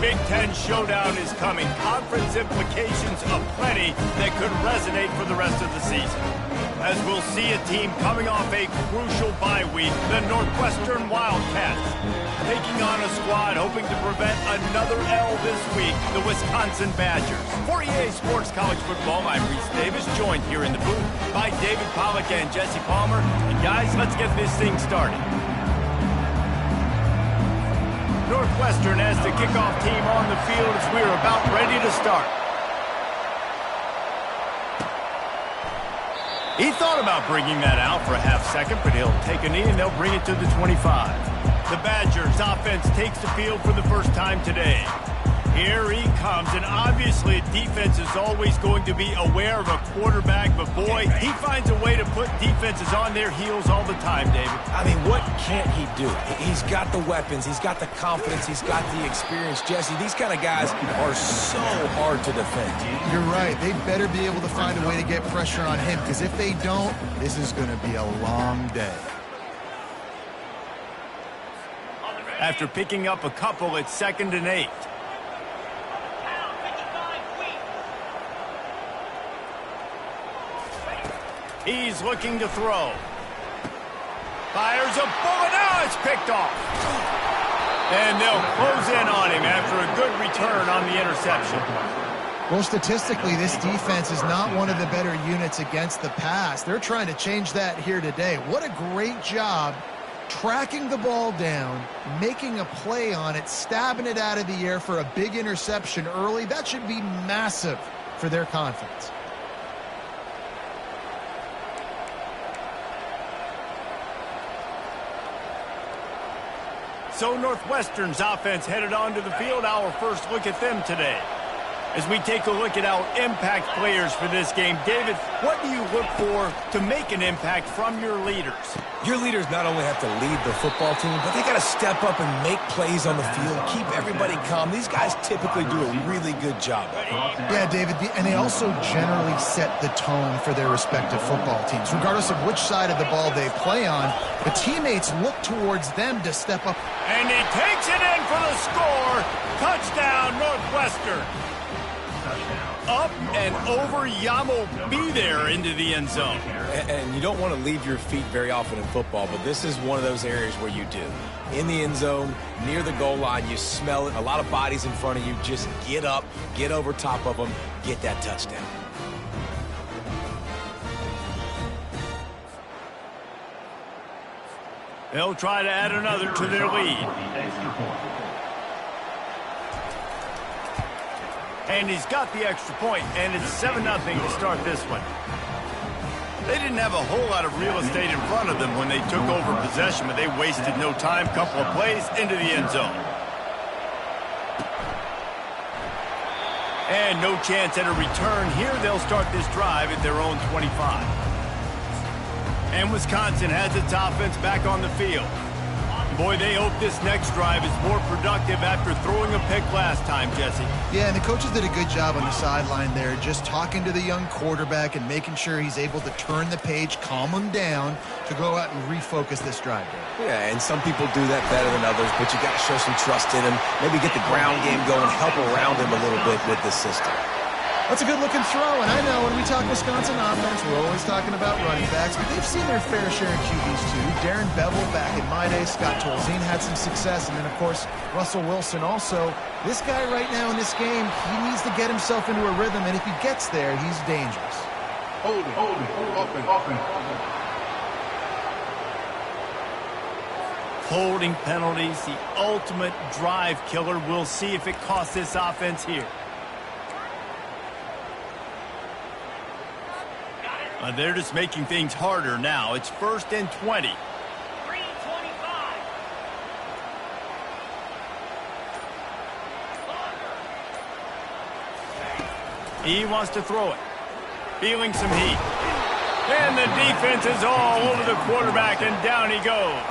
Big Ten showdown is coming. Conference implications aplenty that could resonate for the rest of the season. As we'll see a team coming off a crucial bye week, the Northwestern Wildcats, taking on a squad hoping to prevent another L this week, the Wisconsin Badgers. For EA Sports College Football, I'm Reese Davis, joined here in the booth by David Pollack and Jesse Palmer. And guys, let's get this thing started. Northwestern has the kickoff team on the field as we're about ready to start. He thought about bringing that out for a half second, but he'll take a knee and they'll bring it to the 25. The Badgers offense takes the field for the first time today. Here he comes, and obviously defense is always going to be aware of a quarterback, but boy, he finds a way to put defenses on their heels all the time, David. I mean, what can't he do? He's got the weapons, he's got the confidence, he's got the experience. Jesse, these kind of guys are so hard to defend. You're right. They better be able to find a way to get pressure on him, because if they don't, this is going to be a long day. After picking up a couple, it's 2nd and 8. He's looking to throw. Fires a bullet. Now it's picked off. And they'll close in on him after a good return on the interception. Well, statistically, this defense is not one of the better units against the pass. They're trying to change that here today. What a great job tracking the ball down, making a play on it, stabbing it out of the air for a big interception early. That should be massive for their confidence. So Northwestern's offense headed onto the field. Our first look at them today. As we take a look at our impact players for this game, David, what do you look for to make an impact from your leaders? Your leaders not only have to lead the football team, but they got to step up and make plays on the field, keep everybody calm. These guys typically do a really good job. Yeah, David, and they also generally set the tone for their respective football teams. Regardless of which side of the ball they play on, the teammates look towards them to step up. And he takes it in for the score. Touchdown, Northwestern. Up and over, Yamo be there into the end zone. And you don't want to leave your feet very often in football, but this is one of those areas where you do. In the end zone, near the goal line, you smell it. A lot of bodies in front of you. Just get up, get over top of them, get that touchdown. They'll try to add another to their lead. And he's got the extra point, and it's 7-0 to start this one. They didn't have a whole lot of real estate in front of them when they took over possession, but they wasted no time. Couple of plays into the end zone. And no chance at a return here. They'll start this drive at their own 25. And Wisconsin has its offense back on the field. Boy, they hope this next drive is more productive after throwing a pick last time, Jesse. Yeah, and the coaches did a good job on the sideline there, just talking to the young quarterback and making sure he's able to turn the page, calm him down to go out and refocus this drive. Yeah, and some people do that better than others, but you got to show some trust in him, maybe get the ground game going, help around him a little bit with this system. That's a good-looking throw, and I know when we talk Wisconsin offense, we're always talking about running backs, but they've seen their fair share of QBs too. Darren Bevel back in my day, Scott Tolzien had some success, and then, of course, Russell Wilson also. This guy right now in this game, he needs to get himself into a rhythm, and if he gets there, he's dangerous. Holding penalties, the ultimate drive killer. We'll see if it costs this offense here. They're just making things harder now. It's 1st and 20. 3:25. He wants to throw it. Feeling some heat. And the defense is all over the quarterback, and down he goes.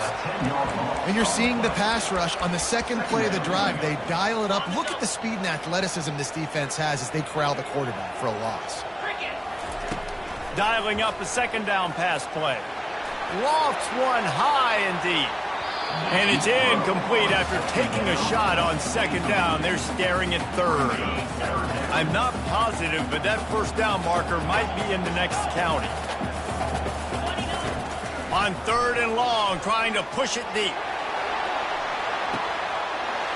And you're seeing the pass rush on the second play of the drive. They dial it up. Look at the speed and athleticism this defense has as they corral the quarterback for a loss. Dialing up a 2nd down pass play. Lofts one high and deep. And it's incomplete after taking a shot on second down. They're staring at third. I'm not positive, but that first down marker might be in the next county. On third and long, trying to push it deep.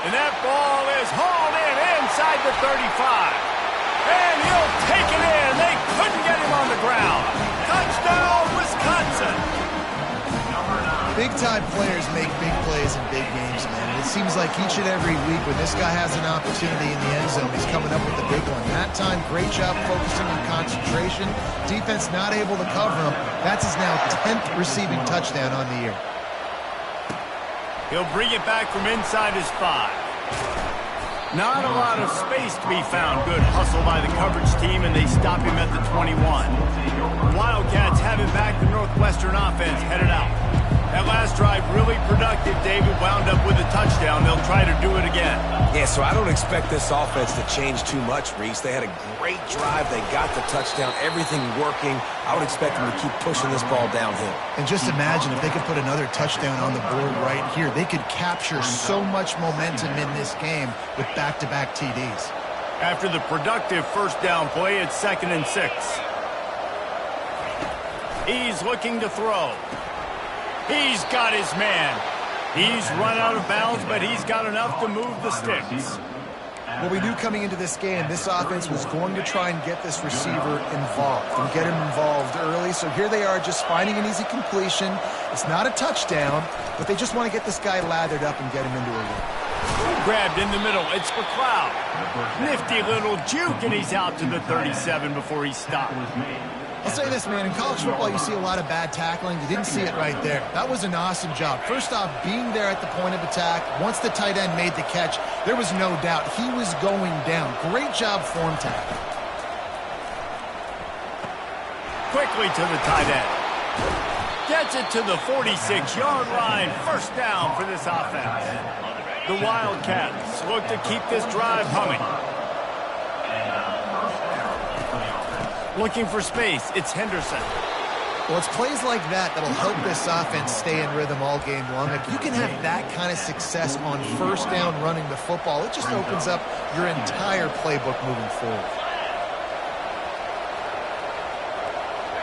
And that ball is hauled in inside the 35. And he'll take it in. They couldn't get him on the ground. Touchdown, Wisconsin. Big-time players make big plays in big games, man. And it seems like each and every week when this guy has an opportunity in the end zone, he's coming up with a big one. That time, great job focusing on concentration. Defense not able to cover him. That's his now 10th receiving touchdown on the year. He'll bring it back from inside his 5. Not a lot of space to be found. Good hustle by the coverage team, and they stop him at the 21. Wildcats have it back. The Northwestern offense headed out. That last drive really productive. David wound up with a touchdown. They'll try to do it again. Yeah, so I don't expect this offense to change too much, Reese. They had a great drive. They got the touchdown. Everything working. I would expect them to keep pushing this ball downhill. And just imagine if they could put another touchdown on the board right here. They could capture so much momentum in this game with back-to-back TDs. After the productive first down play, it's 2nd and 6. He's looking to throw. He's got his man. He's run out of bounds, but he's got enough to move the sticks. Well, we knew coming into this game, this offense was going to try and get this receiver involved and get him involved early. So here they are just finding an easy completion. It's not a touchdown, but they just want to get this guy lathered up and get him into a win. Grabbed in the middle. It's McLeod. Nifty little juke, and he's out to the 37 before he stopped. I'll say this, man. In college football, you see a lot of bad tackling. You didn't see it right there. That was an awesome job. First off, being there at the point of attack. Once the tight end made the catch, there was no doubt he was going down. Great job form tackle. Quickly to the tight end. Gets it to the 46-yard line. First down for this offense. The Wildcats look to keep this drive humming. Looking for space. It's Henderson. Well, it's plays like that that'll help this offense stay in rhythm all game long. If you can have that kind of success on first down running the football, it just opens up your entire playbook moving forward.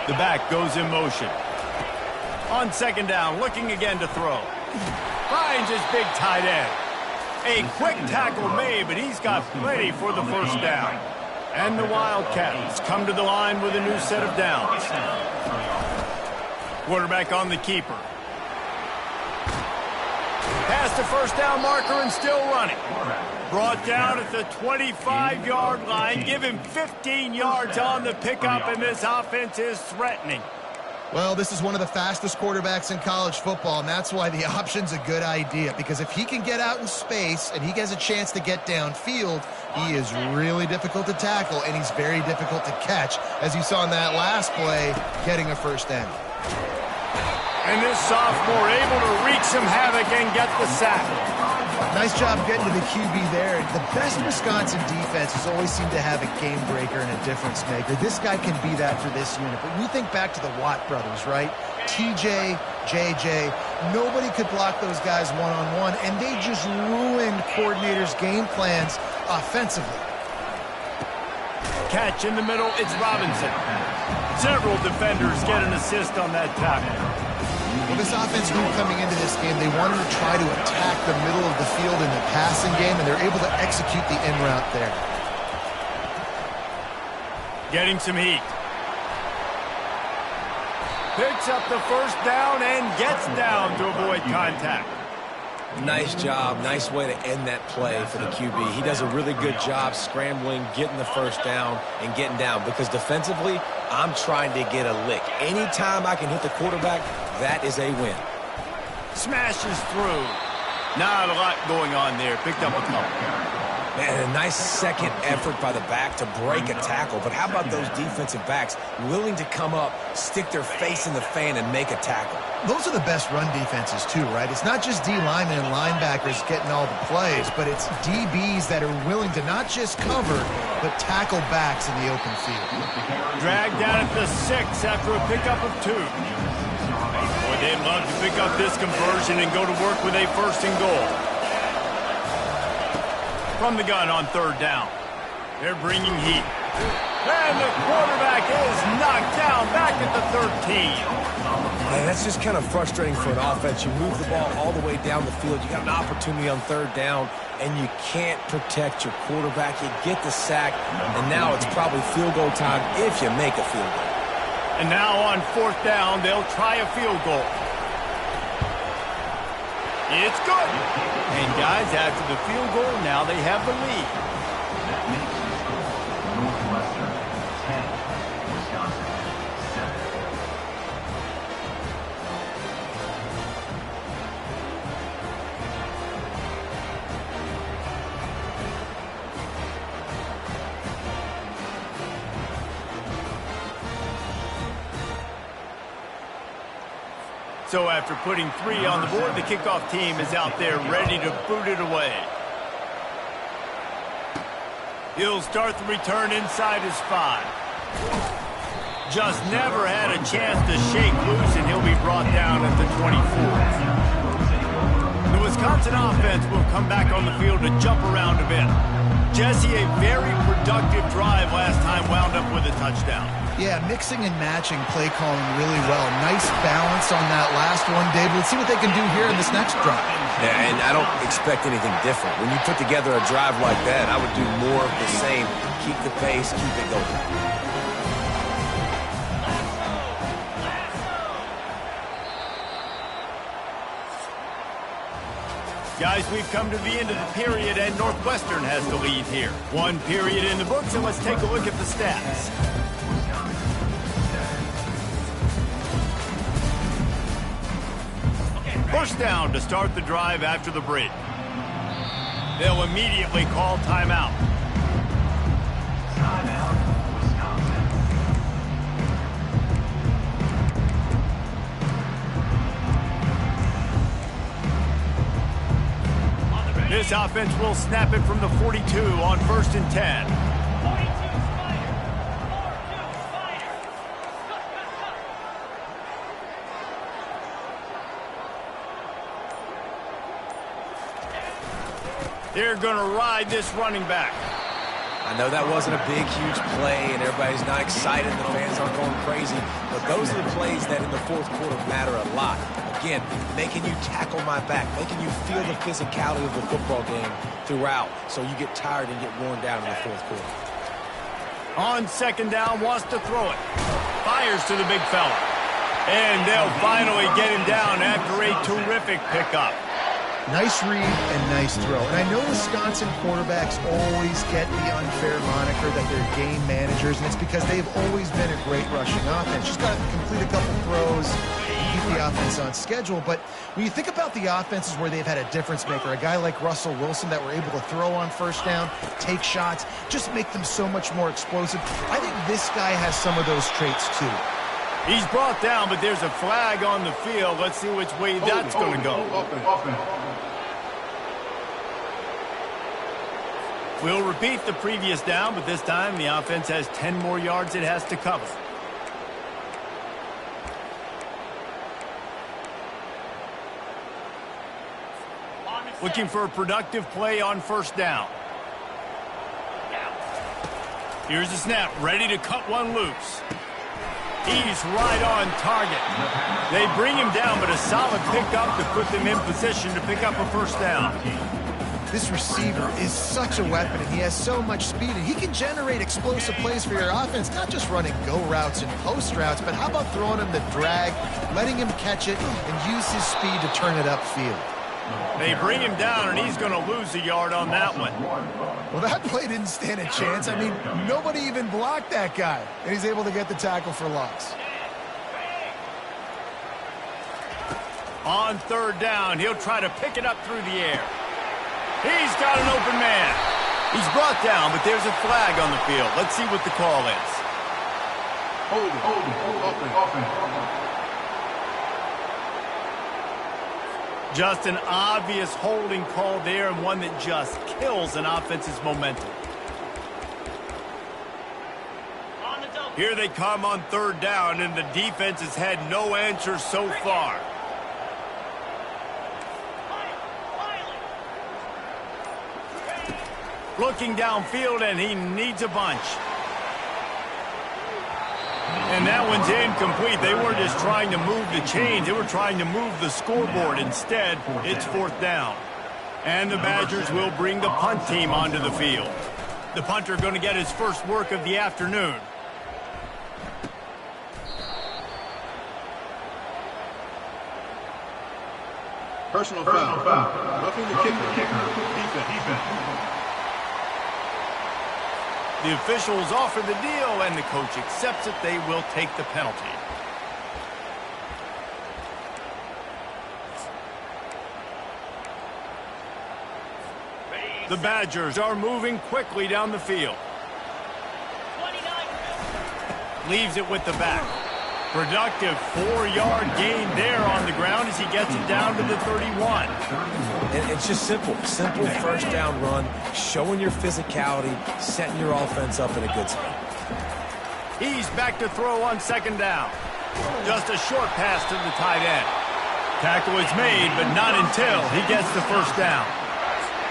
The back goes in motion. On second down, looking again to throw. Finds his big tight end. A quick tackle made, but he's got plenty for the first down. And the Wildcats come to the line with a new set of downs. Quarterback on the keeper. Past the first down marker and still running. Brought down at the 25-yard line. Give him 15 yards on the pickup, and this offense is threatening. Well, this is one of the fastest quarterbacks in college football, and that's why the option's a good idea. Because if he can get out in space and he gets a chance to get downfield, he is really difficult to tackle, and he's very difficult to catch, as you saw in that last play, getting a first down. And this sophomore able to wreak some havoc and get the sack. Nice job getting to the QB there. The best Wisconsin defenses always seem to have a game breaker and a difference maker. This guy can be that for this unit. But you think back to the Watt brothers, right? TJ, JJ, nobody could block those guys one-on-one, and they just ruined coordinators' game plans offensively. Catch in the middle, it's Robinson. Several defenders get an assist on that tackle. Well, this offense knew coming into this game they wanted to try to attack the middle of the field in the passing game, and they're able to execute the in route there. Getting some heat. Picks up the first down and gets down to avoid contact. Nice job. Nice way to end that play for the QB. He does a really good job scrambling, getting the first down, and getting down. Because defensively, I'm trying to get a lick. Anytime I can hit the quarterback, that is a win. Smashes through. Not a lot going on there. Picked up a couple. Man, a nice second effort by the back to break a tackle. But how about those defensive backs willing to come up, stick their face in the fan, and make a tackle? Those are the best run defenses, too, right? It's not just D-linemen and linebackers getting all the plays, but it's DBs that are willing to not just cover, but tackle backs in the open field. Dragged down at the 6 after a pickup of 2. With They'd love to pick up this conversion and go to work with a 1st and goal. From the gun on 3rd down. They're bringing heat. And the quarterback is knocked down back at the 13. Man, that's just kind of frustrating for an offense. You move the ball all the way down the field. You got an opportunity on 3rd down, and you can't protect your quarterback. You get the sack, and now it's probably field goal time if you make a field goal. And now on 4th down, they'll try a field goal. It's good. And guys, after the field goal, now they have the lead. That makes Northwestern 10, Wisconsin 7. So after putting 3 on the board, the kickoff team is out there ready to boot it away. He'll start the return inside his 5. Just never had a chance to shake loose, and he'll be brought down at the 24. The Wisconsin offense will come back on the field to jump around a bit. Jesse, a very productive drive last time wound up with a touchdown. Yeah, mixing and matching play calling really well. Nice balance on that last one, David. Let's see what they can do here in this next drive. Yeah, and I don't expect anything different. When you put together a drive like that, I would do more of the same. Keep the pace, keep it going. Guys, we've come to the end of the period, and Northwestern has the lead here. 1 period in the books, and let's take a look at the stats. First down to start the drive after the break. They'll immediately call timeout. Timeout, Wisconsin. This offense will snap it from the 42 on 1st and 10. They're going to ride this running back. I know that wasn't a big, huge play, and everybody's not excited. The fans aren't going crazy. But those are the plays that in the 4th quarter matter a lot. Again, making you tackle my back, making you feel the physicality of the football game throughout so you get tired and get worn down in the 4th quarter. On 2nd down, wants to throw it. Fires to the big fella. And they'll finally get him down after a terrific pickup. Nice read and nice throw. And I know Wisconsin quarterbacks always get the unfair moniker that they're game managers, and it's because they've always been a great rushing offense. Just got to complete a couple throws, keep the offense on schedule. But when you think about the offenses where they've had a difference maker, a guy like Russell Wilson that were able to throw on 1st down, take shots, just make them so much more explosive. I think this guy has some of those traits too. He's brought down, but there's a flag on the field. Let's see which way that's going to go. We'll repeat the previous down, but this time the offense has 10 more yards it has to cover. Looking for a productive play on 1st down. Here's the snap, ready to cut one loose. He's right on target. They bring him down, but a solid pickup to put them in position to pick up a 1st down. This receiver is such a weapon, and he has so much speed, and he can generate explosive plays for your offense, not just running go routes and post routes, but how about throwing him the drag, letting him catch it, and use his speed to turn it upfield. They bring him down, and he's going to lose a yard on that one. Well, that play didn't stand a chance. I mean, nobody even blocked that guy, and he's able to get the tackle for loss. On 3rd down, he'll try to pick it up through the air. He's got an open man. He's brought down, but there's a flag on the field. Let's see what the call is. Hold open. Just an obvious holding call there, and one that just kills an offense's momentum. Here they come on 3rd down, and the defense has had no answers so far. Looking downfield, and he needs a bunch. And that one's incomplete. They weren't just trying to move the chains. They were trying to move the scoreboard. Instead, it's 4th down. And the Badgers will bring the punt team onto the field. The punter going to get his first work of the afternoon. Personal foul. Roughing the kicker. Defense. The officials offer the deal, and the coach accepts it. They will take the penalty. The Badgers are moving quickly down the field. Leaves it with the back. Productive 4-yard gain there on the ground as he gets it down to the 31. And it's just simple first down run, showing your physicality, setting your offense up in a good spot. He's back to throw on 2nd down. Just a short pass to the tight end. Tackle is made, but not until he gets the first down.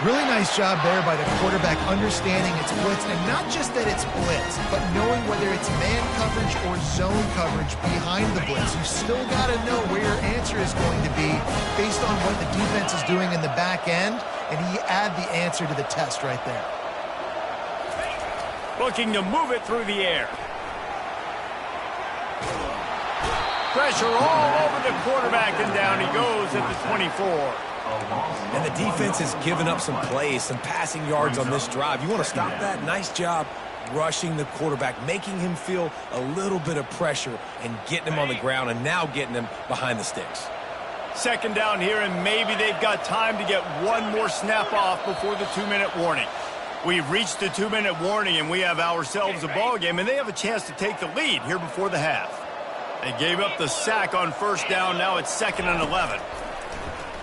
Really nice job there by the quarterback understanding it's blitz, and not just that it's blitz, but knowing whether it's man coverage or zone coverage behind the blitz. You still got to know where your answer is going to be based on what the defense is doing in the back end, and he add the answer to the test right there. Looking to move it through the air. Pressure all over the quarterback, and down he goes at the 24. And the defense has given up some plays, some passing yards on this drive. You want to stop that? Nice job rushing the quarterback, making him feel a little bit of pressure and getting him on the ground, and now getting him behind the sticks. 2nd down here, and maybe they've got time to get one more snap off before the 2-minute warning. We've reached the 2-minute warning, and we have ourselves a ball game, and they have a chance to take the lead here before the half. They gave up the sack on 1st down. Now it's 2nd and 11.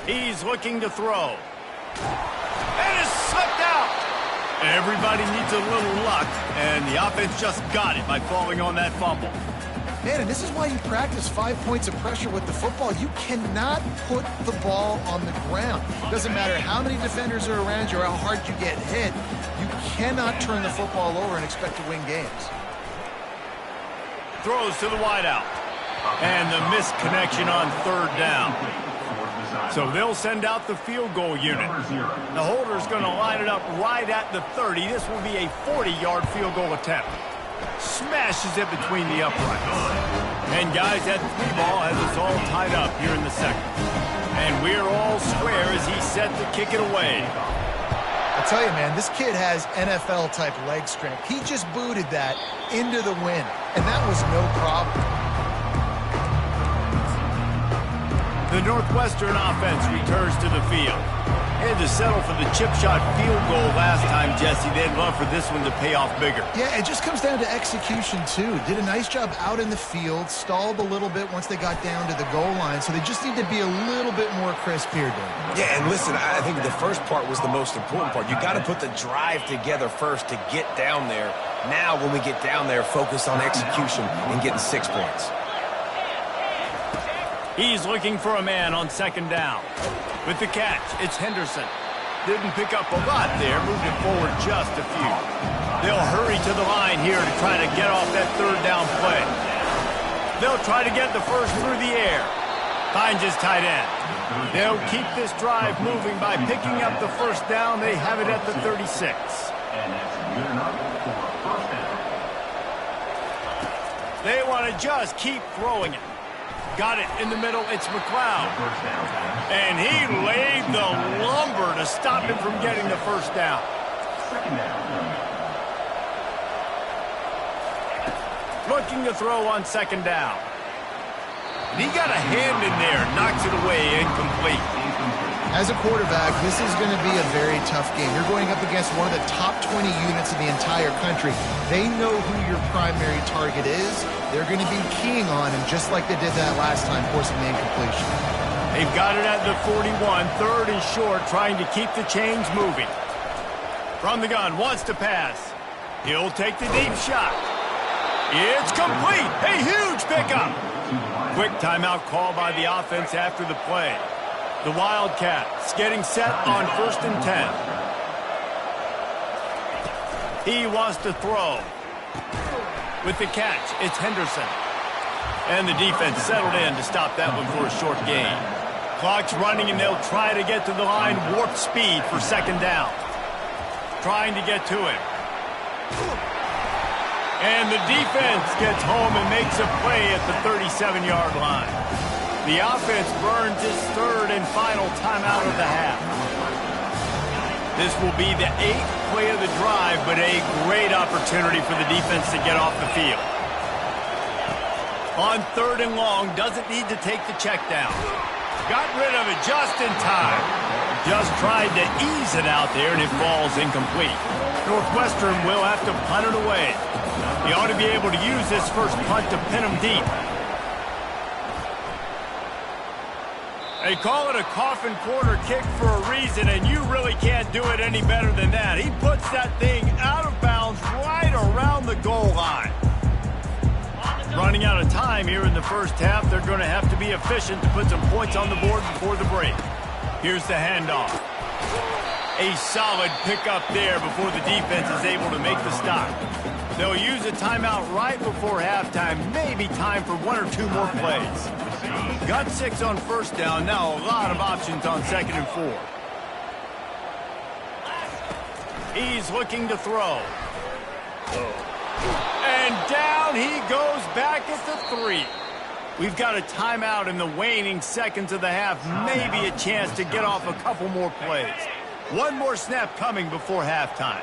He's looking to throw. And it's slipped out. Everybody needs a little luck, and the offense just got it by falling on that fumble. Man, and this is why you practice 5 points of pressure with the football. You cannot put the ball on the ground. Doesn't matter how many defenders are around you or how hard you get hit. You cannot turn the football over and expect to win games. Throws to the wideout. And the missed connection on 3rd down. So they'll send out the field goal unit. The holder's going to line it up right at the 30. This will be a 40-yard field goal attempt. Smashes it between the uprights. And guys, that 3-ball has us all tied up here in the 2nd. And we're all square as he's set to kick it away. I tell you, man, this kid has NFL-type leg strength. He just booted that into the wind, and that was no problem. The Northwestern offense returns to the field. They had to settle for the chip shot field goal last time, Jesse. They'd love for this one to pay off bigger. Yeah, it just comes down to execution, too. Did a nice job out in the field, stalled a little bit once they got down to the goal line, so they just need to be a little bit more crisp here, Dave. Yeah, and listen, I think the first part was the most important part. You got to put the drive together first to get down there. Now, when we get down there, focus on execution and getting 6 points. He's looking for a man on 2nd down. With the catch, it's Henderson. Didn't pick up a lot there, moved it forward just a few. They'll hurry to the line here to try to get off that 3rd down play. They'll try to get the first through the air. Finds his tight end. They'll keep this drive moving by picking up the 1st down. They have it at the 36. And that's good enough for a 1st down. They want to just keep throwing it. Got it in the middle. It's McLeod. And he laid the lumber to stop him from getting the 1st down. 2nd down. Looking to throw on 2nd down. And he got a hand in there. Knocks it away. Incomplete. As a quarterback, this is going to be a very tough game. You're going up against one of the top 20 units in the entire country. They know who your primary target is. They're going to be keying on him just like they did that last time, forcing the incompletion. They've got it at the 41, 3rd and short, trying to keep the chains moving. From the gun, wants to pass. He'll take the deep shot. It's complete. A huge pickup. Quick timeout call by the offense after the play. The Wildcats getting set on 1st and 10. He wants to throw. With the catch, it's Henderson. And the defense settled in to stop that one for a short gain. Clock's running, and they'll try to get to the line, warp speed for second down. Trying to get to it. And the defense gets home and makes a play at the 37-yard line. The offense burns its third and final timeout of the half. This will be the 8th play of the drive, but a great opportunity for the defense to get off the field. On 3rd and long, doesn't need to take the check down. Got rid of it just in time. Just tried to ease it out there, and it falls incomplete. Northwestern will have to punt it away. He ought to be able to use this first punt to pin him deep. They call it a coffin corner kick for a reason, and you really can't do it any better than that. He puts that thing out of bounds right around the goal line. Running out of time here in the first half. They're going to have to be efficient to put some points on the board before the break. Here's the handoff. A solid pickup there before the defense is able to make the stop. They'll use a timeout right before halftime. Maybe time for 1 or 2 more plays. Got 6 on first down. Now a lot of options on 2nd and 4. He's looking to throw. And down he goes back at the 3. We've got a timeout in the waning seconds of the half. Maybe a chance to get off a couple more plays. One more snap coming before halftime.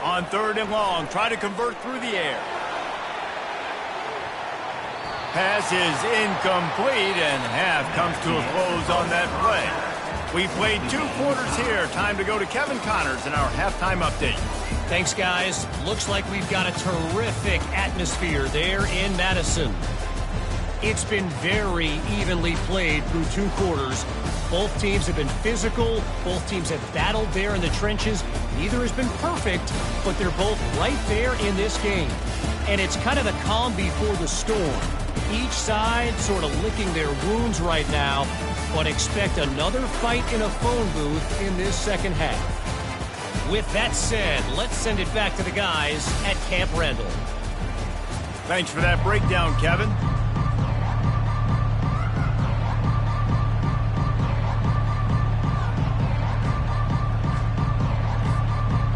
On 3rd and long, try to convert through the air. Pass is incomplete, and half comes to a close on that play. We've played 2 quarters here. Time to go to Kevin Connors in our halftime update. Thanks, guys. Looks like we've got a terrific atmosphere there in Madison. It's been very evenly played through 2 quarters. Both teams have been physical. Both teams have battled there in the trenches. Neither has been perfect, but they're both right there in this game. And it's kind of the calm before the storm. Each side sort of licking their wounds right now, but expect another fight in a phone booth in this second half. With that said, let's send it back to the guys at Camp Randall. Thanks for that breakdown, Kevin.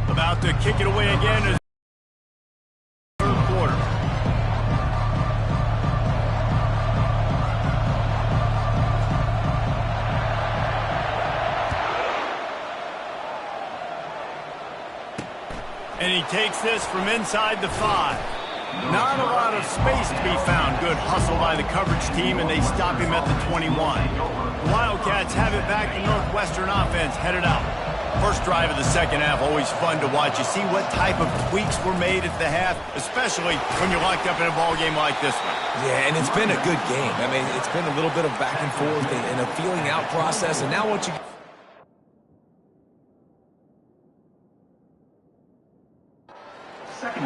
About to kick it away again as third quarter. And he takes this from inside the 5. Not a lot of space to be found. Good hustle by the coverage team, and they stop him at the 21. The Wildcats have it back. The Northwestern offense headed out. First drive of the second half, always fun to watch. You see what type of tweaks were made at the half, especially when you're locked up in a ball game like this one. Yeah, and it's been a good game. I mean, it's been a little bit of back and forth and a feeling out process, and now what you...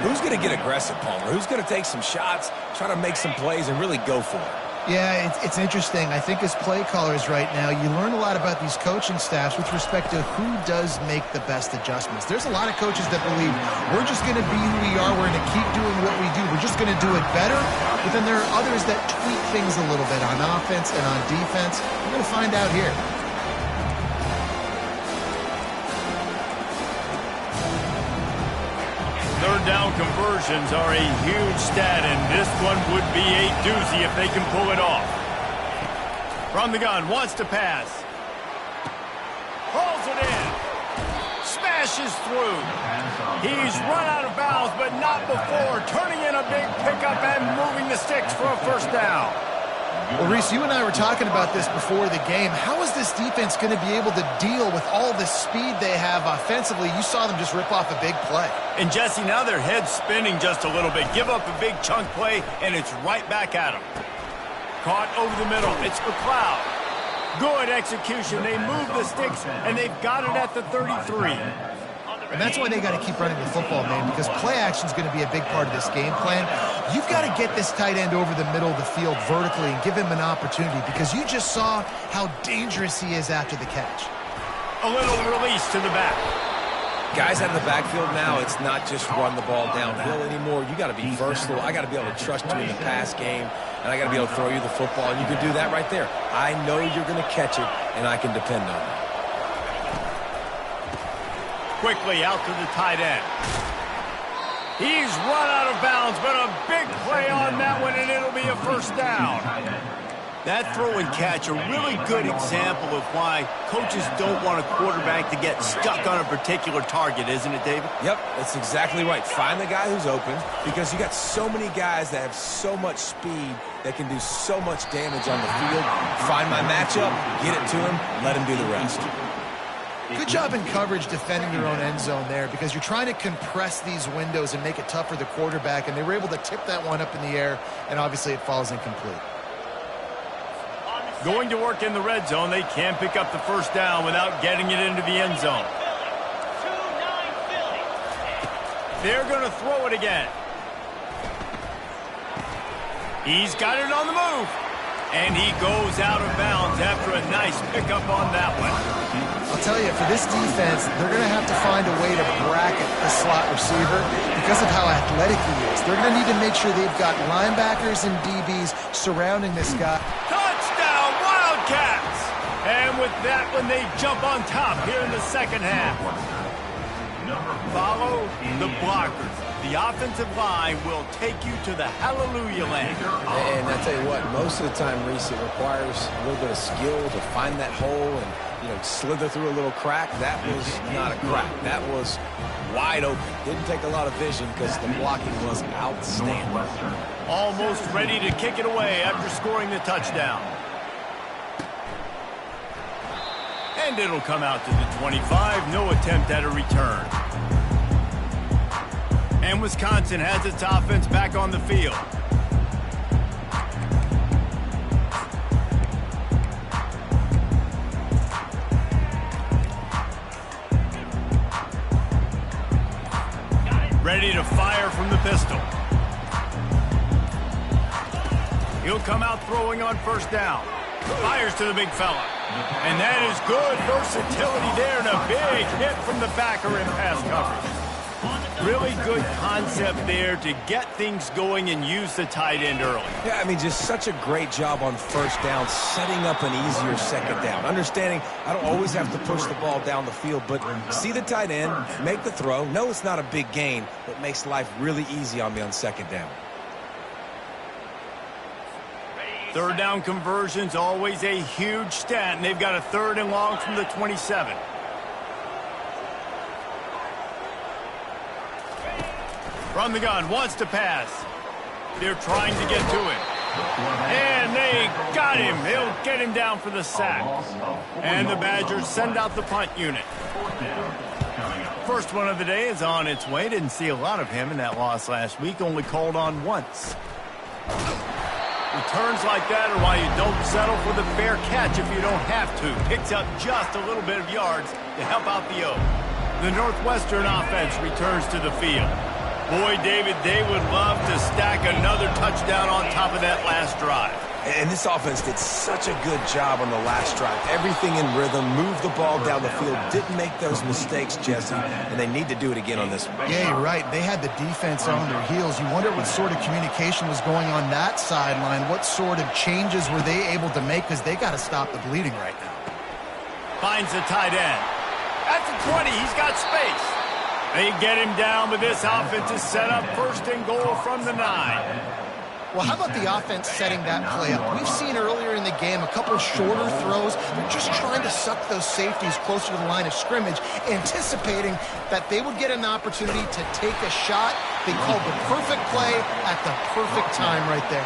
Who's going to get aggressive, Palmer? Who's going to take some shots, try to make some plays, and really go for it? Yeah, it's interesting. I think as play callers right now, you learn a lot about these coaching staffs with respect to who does make the best adjustments. There's a lot of coaches that believe we're just going to be who we are. We're going to keep doing what we do. We're just going to do it better. But then there are others that tweak things a little bit on offense and on defense. We're going to find out here. Third down conversions are a huge stat, and this one would be a doozy if they can pull it off. From the gun, wants to pass. Hauls it in. Smashes through. He's run out of bounds, but not before. Turning in a big pickup and moving the sticks for a first down. Well, Reese, you and I were talking about this before the game. How is this defense going to be able to deal with all the speed they have offensively? You saw them just rip off a big play. And, Jesse, now their head's spinning just a little bit. Give up a big chunk play, and it's right back at them. Caught over the middle. It's McLeod. Good execution. They move the sticks, and they've got it at the 33. And that's why they got to keep running the football, man, because play action is going to be a big part of this game plan. You've got to get this tight end over the middle of the field vertically and give him an opportunity, because you just saw how dangerous he is after the catch. A little release to the back. Guys out of the backfield now, it's not just run the ball downhill anymore. You got to be versatile. I got to be able to trust you in the pass game, and I got to be able to throw you the football, and you can do that right there. I know you're going to catch it, and I can depend on it. Quickly out to the tight end. He's run out of bounds, but a big play on that one, and it'll be a first down. That throw and catch, a really good example of why coaches don't want a quarterback to get stuck on a particular target, isn't it, David? Yep, that's exactly right. Find the guy who's open, because you got so many guys that have so much speed that can do so much damage on the field. Find my matchup, get it to him, let him do the rest. Good job in coverage defending their own end zone there, because you're trying to compress these windows and make it tough for the quarterback, and they were able to tip that one up in the air, and obviously it falls incomplete. Going to work in the red zone. They can't pick up the first down without getting it into the end zone. They're going to throw it again. He's got it on the move. And he goes out of bounds after a nice pickup on that one. I'll tell you, for this defense, they're going to have to find a way to bracket the slot receiver because of how athletic he is. They're going to need to make sure they've got linebackers and DBs surrounding this guy. Touchdown, Wildcats! And with that one, they jump on top here in the second half. Follow the blockers. The offensive line will take you to the hallelujah land. And I tell you what, most of the time, Reese, it requires a little bit of skill to find that hole and, slither through a little crack. That was not a crack. That was wide open. Didn't take a lot of vision because the blocking was outstanding. Almost ready to kick it away after scoring the touchdown. And it'll come out to the 25. No attempt at a return. And Wisconsin has its offense back on the field. Ready to fire from the pistol. He'll come out throwing on first down. Fires to the big fella. And that is good versatility there, and a big hit from the backer in pass coverage. Really good concept there to get things going and use the tight end early. Yeah, just such a great job on first down, setting up an easier second down. Understanding I don't always have to push the ball down the field, but see the tight end, make the throw. No, it's not a big gain, but makes life really easy on me on second down. Third down conversion's always a huge stat, and they've got a 3rd and long from the 27. From the gun, wants to pass. They're trying to get to him. And they got him. They'll get him down for the sack. And the Badgers send out the punt unit. First one of the day is on its way. Didn't see a lot of him in that loss last week. Only called on once. Returns like that are why you don't settle for the fair catch if you don't have to. Picks up just a little bit of yards to help out the O. The Northwestern offense returns to the field. Boy, David, they would love to stack another touchdown on top of that last drive. And this offense did such a good job on the last drive. Everything in rhythm, moved the ball down the field, didn't make those mistakes, Jesse, and they need to do it again on this one. Yeah, you're right. They had the defense on their heels. You wonder what sort of communication was going on that sideline. What sort of changes were they able to make, because they got to stop the bleeding right now. Finds the tight end. At the 20, he's got space. They get him down, but this offense is set up 1st and goal from the 9. Well, how about the offense setting that play up? We've seen earlier in the game a couple of shorter throws. They're just trying to suck those safeties closer to the line of scrimmage, anticipating that they would get an opportunity to take a shot. They called the perfect play at the perfect time right there.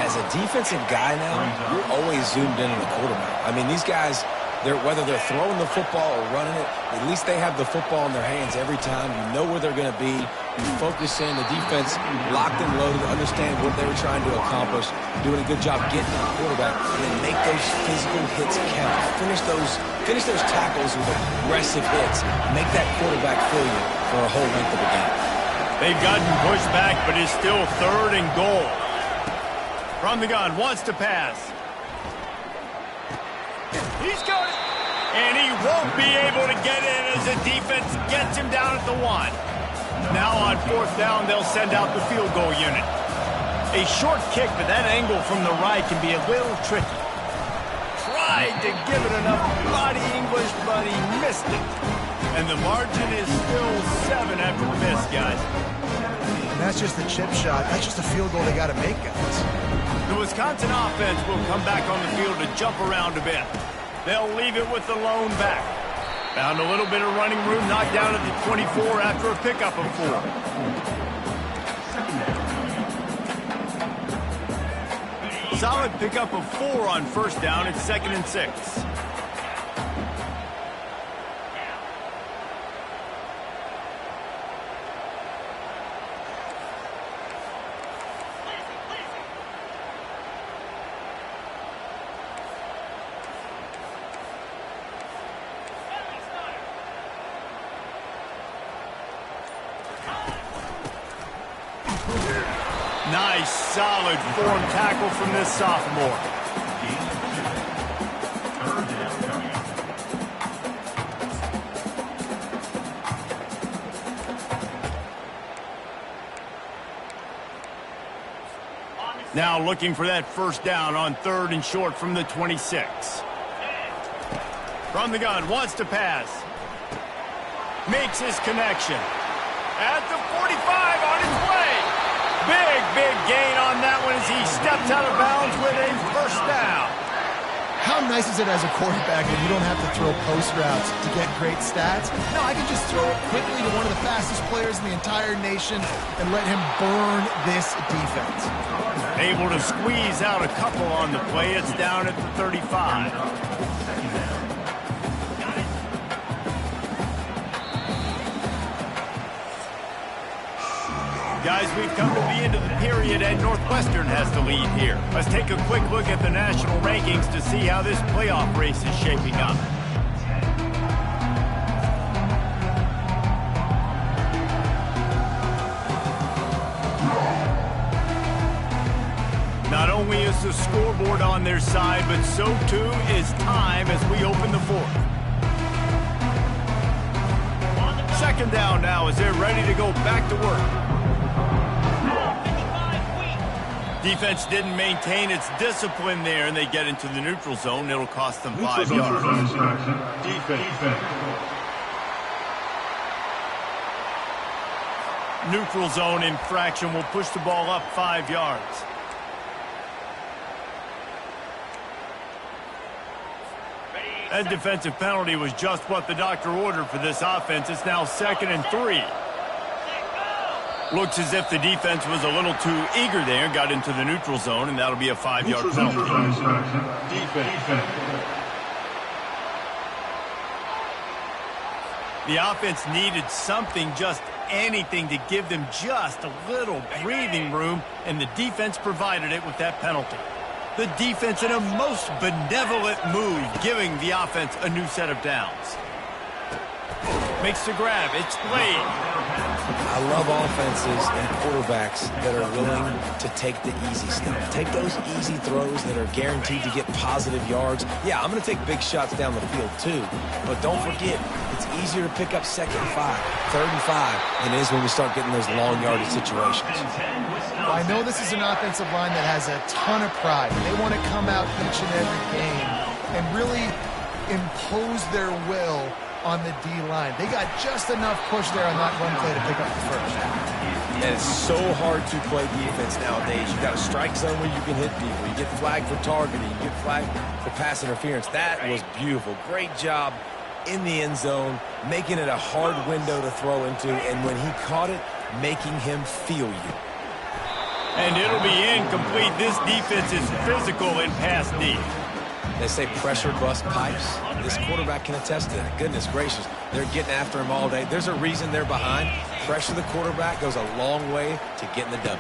As a defensive guy now, you're always zoomed in on the quarterback. These guys, whether they're throwing the football or running it, at least they have the football in their hands every time. You know where they're going to be. You focus in. The defense locked and loaded, understand what they were trying to accomplish, doing a good job getting to the quarterback, and then make those physical hits count. Finish those tackles with aggressive hits. Make that quarterback feel you for a whole length of the game. They've gotten pushed back, but it's still 3rd and goal. From the gun, wants to pass. He's got it. And he won't be able to get in as the defense gets him down at the 1. Now on 4th down, they'll send out the field goal unit. A short kick, but that angle from the right can be a little tricky. Tried to give it enough body English, but he missed it. And the margin is still 7 after the miss, guys. And that's just the chip shot. That's just a field goal they got to make, guys. The Wisconsin offense will come back on the field to jump around a bit. They'll leave it with the lone back. Found a little bit of running room, knocked down at the 24 after a pickup of 4. Solid pickup of 4 on 1st down. It's 2nd and 6. Nice, solid form tackle from this sophomore. Now looking for that 1st down on 3rd and short from the 26. From the gun, wants to pass. Makes his connection. At the 45, on his way. Big gain on that one as he steps out of bounds with a 1st down. How nice is it as a quarterback that you don't have to throw post routes to get great stats? No, I can just throw it quickly to one of the fastest players in the entire nation and let him burn this defense. Able to squeeze out a couple on the play. It's down at the 35. Guys, we've come to the end of the period, and Northwestern has the lead here. Let's take a quick look at the national rankings to see how this playoff race is shaping up. Not only is the scoreboard on their side, but so too is time as we open the 4th. 2nd down now as they're ready to go back to work. Defense didn't maintain its discipline there, and they get into the neutral zone. It'll cost them 5 yards. Defense. Neutral zone infraction will push the ball up 5 yards. That defensive penalty was just what the doctor ordered for this offense. It's now 2nd and 3. Looks as if the defense was a little too eager there, got into the neutral zone, and that'll be a 5-yard penalty. Defense. The offense needed something, just anything, to give them just a little breathing room, and the defense provided it with that penalty. The defense in a most benevolent move, giving the offense a new set of downs. Makes the grab. It's played. I love offenses and quarterbacks that are willing to take the easy stuff. Take those easy throws that are guaranteed to get positive yards. Yeah, I'm going to take big shots down the field too. But don't forget, it's easier to pick up 2nd and 5, 3rd and 5 than it is when we start getting those long yardage situations. Well, I know this is an offensive line that has a ton of pride. They want to come out each and every game and really impose their will on the D-line. They got just enough push there on that run play to pick up the 1st. And it's so hard to play defense nowadays. You got a strike zone where you can hit people. You get flagged for targeting. You get flagged for pass interference. That was beautiful. Great job in the end zone, making it a hard window to throw into, and when he caught it, making him feel you. And it'll be incomplete. This defense is physical in pass D. They say pressure bust pipes. This quarterback can attest to that. Goodness gracious, they're getting after him all day. There's a reason they're behind. Pressure the quarterback goes a long way to getting the W.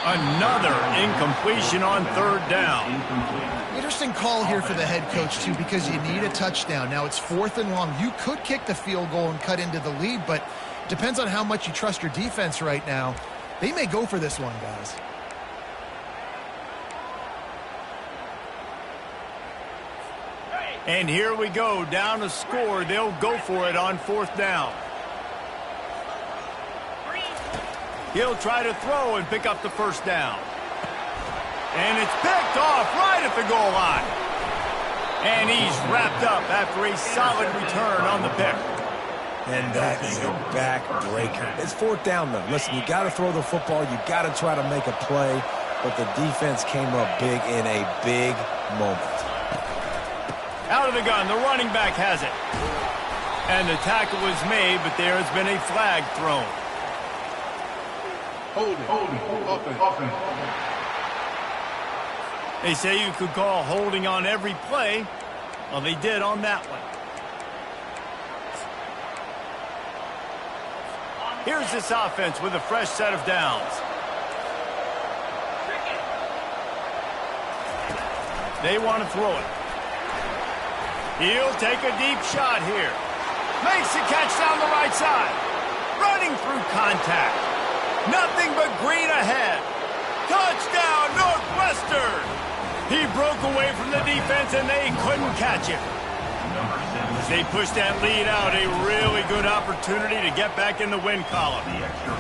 Another incompletion on 3rd down. Interesting call here for the head coach, too, because you need a touchdown. Now it's 4th and long. You could kick the field goal and cut into the lead, but depends on how much you trust your defense right now. They may go for this one, guys. And here we go, down a score. They'll go for it on 4th down. He'll try to throw and pick up the 1st down. And it's picked off right at the goal line. And he's wrapped up after a solid return on the pick. And that is a back-breaker. It's 4th down, though. Listen, you got to throw the football. You got to try to make a play. But the defense came up big in a big moment. Out of the gun, the running back has it. And the tackle was made, but there has been a flag thrown. Holding, offense. They say you could call holding on every play. Well, they did on that one. Here's this offense with a fresh set of downs. They want to throw it. He'll take a deep shot here. Makes the catch down the right side. Running through contact. Nothing but green ahead. Touchdown, Northwestern! He broke away from the defense and they couldn't catch him. As they push that lead out, a really good opportunity to get back in the win column.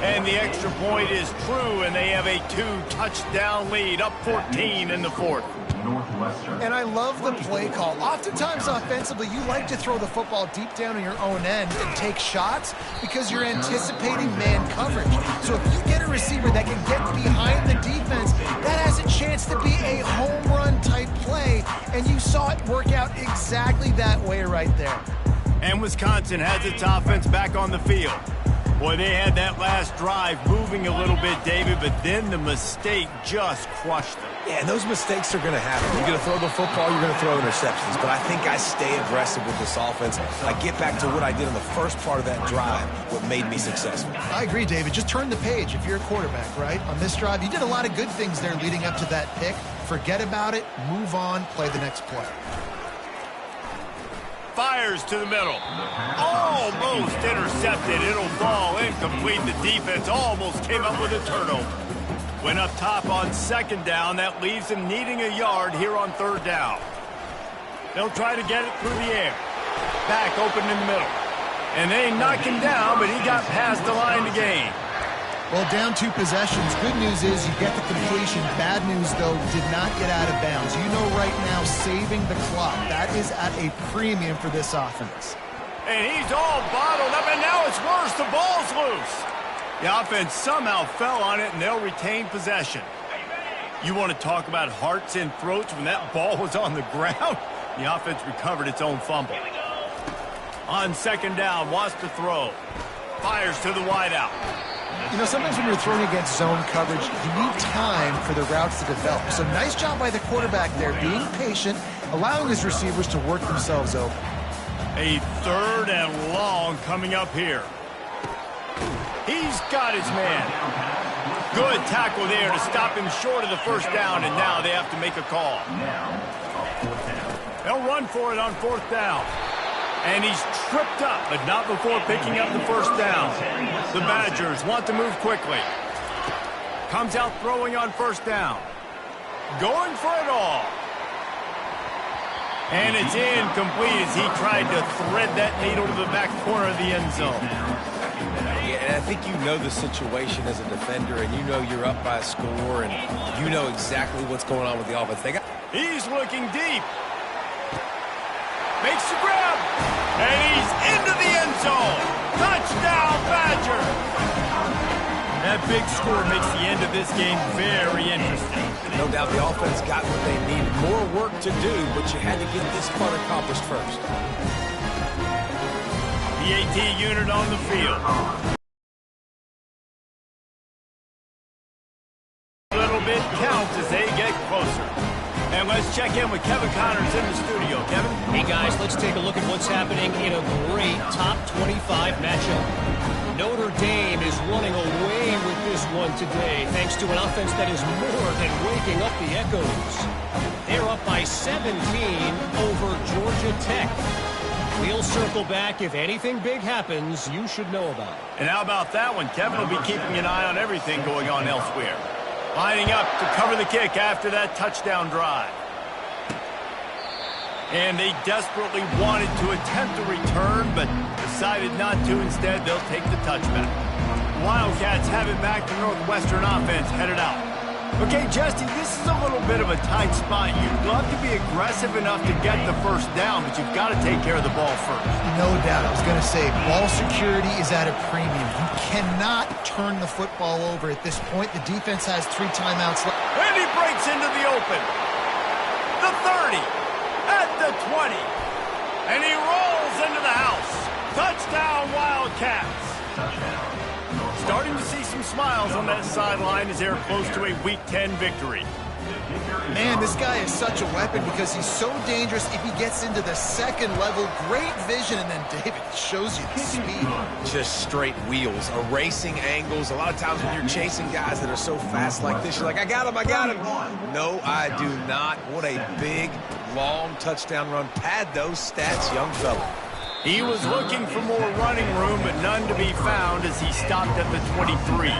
And the extra point is true, and they have a 2-touchdown lead, up 14 in the 4th. And I love the play call. Oftentimes offensively, you like to throw the football deep down on your own end and take shots because you're anticipating man coverage. So if you get a receiver that can get behind the defense, that has a chance to be a home run type play. And you saw it work out exactly that way right there. And Wisconsin has its offense back on the field. Boy, they had that last drive moving a little bit, David, but then the mistake just crushed them. Yeah, and those mistakes are going to happen. You're going to throw the football, you're going to throw interceptions. But I think I stay aggressive with this offense. I get back to what I did in the first part of that drive, what made me successful. I agree, David. Just turn the page if you're a quarterback, right? On this drive, you did a lot of good things there leading up to that pick. Forget about it, move on, play the next play. Fires to the middle. Almost intercepted. It'll fall incomplete. The defense almost came up with a turnover. Went up top on 2nd down. That leaves them needing a yard here on 3rd down. They'll try to get it through the air. Back open in the middle. And they knock him down, but he got past the line to gain. Well, down 2 possessions. Good news is you get the completion. Bad news, though, did not get out of bounds. You know right now, saving the clock. That is at a premium for this offense. And he's all bottled up, and now it's worse. The ball's loose. The offense somehow fell on it, and they'll retain possession. You want to talk about hearts and throats when that ball was on the ground? The offense recovered its own fumble. On 2nd down, wants to throw. Fires to the wideout. You know, sometimes when you're throwing against zone coverage, you need time for the routes to develop. So nice job by the quarterback there, being patient, allowing his receivers to work themselves open. A 3rd and long coming up here. He's got his man. Good tackle there to stop him short of the 1st down, and now they have to make a call. They'll run for it on 4th down. And he's tripped up, but not before picking up the 1st down. The Badgers want to move quickly. Comes out throwing on 1st down. Going for it all. And it's incomplete as he tried to thread that needle to the back corner of the end zone. Yeah, and I think you know the situation as a defender, and you know you're up by a score, and you know exactly what's going on with the offense. He's looking deep. Makes the grab. And he's into the end zone. Touchdown, Badger. That big score makes the end of this game very interesting. No doubt the offense got what they needed. More work to do, but you had to get this part accomplished first. The AT unit on the field. A little bit counts as they get closer. And let's check in with Kevin Connors in the studio. Kevin? Hey, guys, let's take a look at what's happening in a great top 25 matchup. Notre Dame is running away with this one today, thanks to an offense that is more than waking up the echoes. They're up by 17 over Georgia Tech. We'll circle back. If anything big happens, you should know about it. And how about that one? Kevin will be keeping an eye on everything going on elsewhere. Lining up to cover the kick after that touchdown drive. And they desperately wanted to attempt a return, but decided not to. Instead, they'll take the touchback. Wildcats have it back to Northwestern offense headed out. Okay, Justy, this is a little bit of a tight spot. You'd love to be aggressive enough to get the first down, but you've got to take care of the ball first. No doubt. I was going to say, ball security is at a premium. You cannot turn the football over at this point. The defense has 3 timeouts left. And he breaks into the open. The 30, at the 20, and he rolls into the house. Touchdown, Wildcats. Starting to see some smiles on that sideline as they're close to a Week 10 victory. Man, this guy is such a weapon because he's so dangerous if he gets into the second level. Great vision, and then David shows you the speed. Just straight wheels, erasing angles. A lot of times when you're chasing guys that are so fast like this, you're like, I got him. No, I do not. What a big, long touchdown run. Pad those stats, young fella. He was looking for more running room, but none to be found as he stopped at the 23.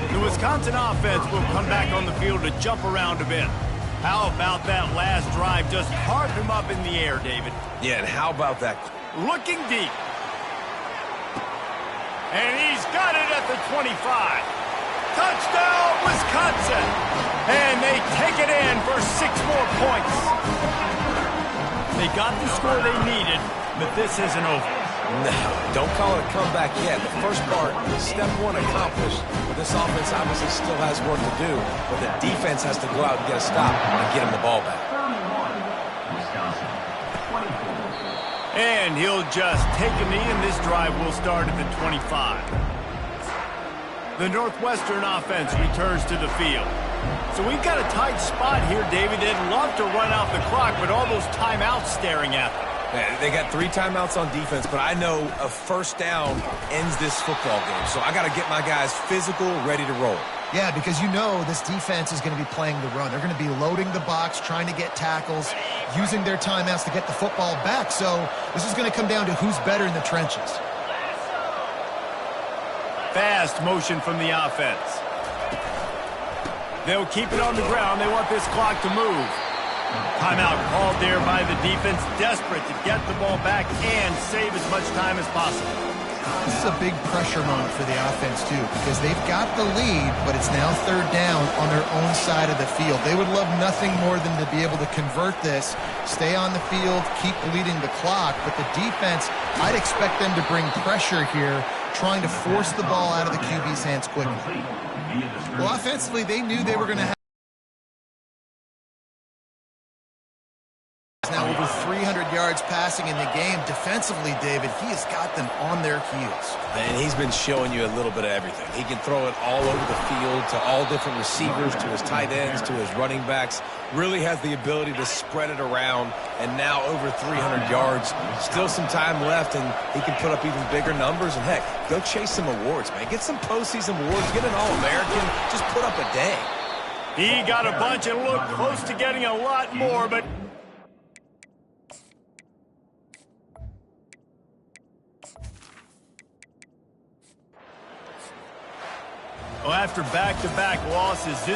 The Wisconsin offense will come back on the field to jump around a bit. How about that last drive? Just carved him up in the air, David. Yeah, and how about that? Looking deep. And he's got it at the 25. Touchdown, Wisconsin! And they take it in for 6 more points. They got the score they needed, but this isn't over. No, don't call it a comeback yet. The first part, step 1 accomplished. But this offense obviously still has work to do. But the defense has to go out and get a stop and get him the ball back. And he'll just take a knee, and this drive will start at the 25. The Northwestern offense returns to the field. So we've got a tight spot here, David. They'd love to run out the clock, but all those timeouts staring at them. They got 3 timeouts on defense, but I know a first down ends this football game. So I got to get my guys physical, ready to roll. Yeah, because you know this defense is going to be playing the run. They're going to be loading the box, trying to get tackles, using their timeouts to get the football back. So this is going to come down to who's better in the trenches. Fast motion from the offense. They'll keep it on the ground. They want this clock to move. Timeout called there by the defense, desperate to get the ball back and save as much time as possible. This is a big pressure moment for the offense, too, because they've got the lead, but it's now 3rd down on their own side of the field. They would love nothing more than to be able to convert this, stay on the field, keep bleeding the clock, but the defense, I'd expect them to bring pressure here, trying to force the ball out of the QB's hands quickly. Well, offensively, they knew they were going to have now over 300 yards passing in the game. Defensively, David, he has got them on their heels. And he's been showing you a little bit of everything. He can throw it all over the field to all different receivers, to his tight ends, to his running backs. Really has the ability to spread it around, and now over 300 yards. Still some time left, and he can put up even bigger numbers. And, heck, go chase some awards, man. Get some postseason awards. Get an All-American. Just put up a day. He got a bunch and looked close to getting a lot more, but after back-to-back losses, this